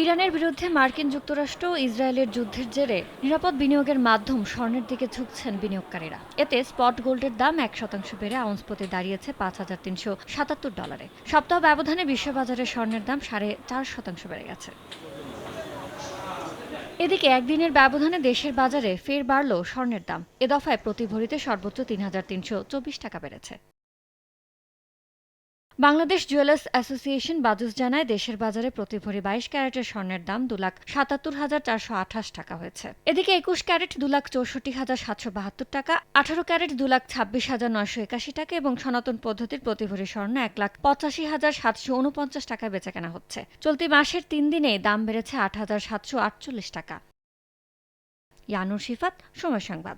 ইরানের বিরুদ্ধে মার্কিন যুক্তরাষ্ট্র ও ইসরায়েলের যুদ্ধের জেরে নিরাপদ বিনিয়োগের মাধ্যম স্বর্ণের দিকে ঝুঁকছেন বিনিয়োগকারীরা। এতে স্পট গোল্ডের দাম 1% বেড়ে আউন্স প্রতি দাঁড়িয়েছে $5,377। সপ্তাহ ব্যবধানে বিশ্ববাজারে স্বর্ণের দাম 4.5% বেড়ে গেছে। এদিকে একদিনের ব্যবধানে দেশের বাজারে ফের বাড়ল স্বর্ণের দাম। এ দফায় প্রতি ভরিতে সর্বোচ্চ 3,324 টাকা বেড়েছে। বাংলাদেশ জুয়েলার্স অ্যাসোসিয়েশন বাজুস জানায়, দেশের বাজারে প্রতি ভরি 22 ক্যারেটের স্বর্ণের দাম 2,77,428 টাকা হয়েছে। এদিকে 21 ক্যারেট 2,64,772 টাকা, 18 ক্যারেট 2,26,981 টাকা এবং সনাতন পদ্ধতির প্রতি ভরি স্বর্ণ 1,85,749 টাকায় বেচাকেনা হচ্ছে। চলতি মাসের 3 দিনে দাম বেড়েছে 8,748 টাকা। ইয়ানুর শিফাত, সময় সংবাদ।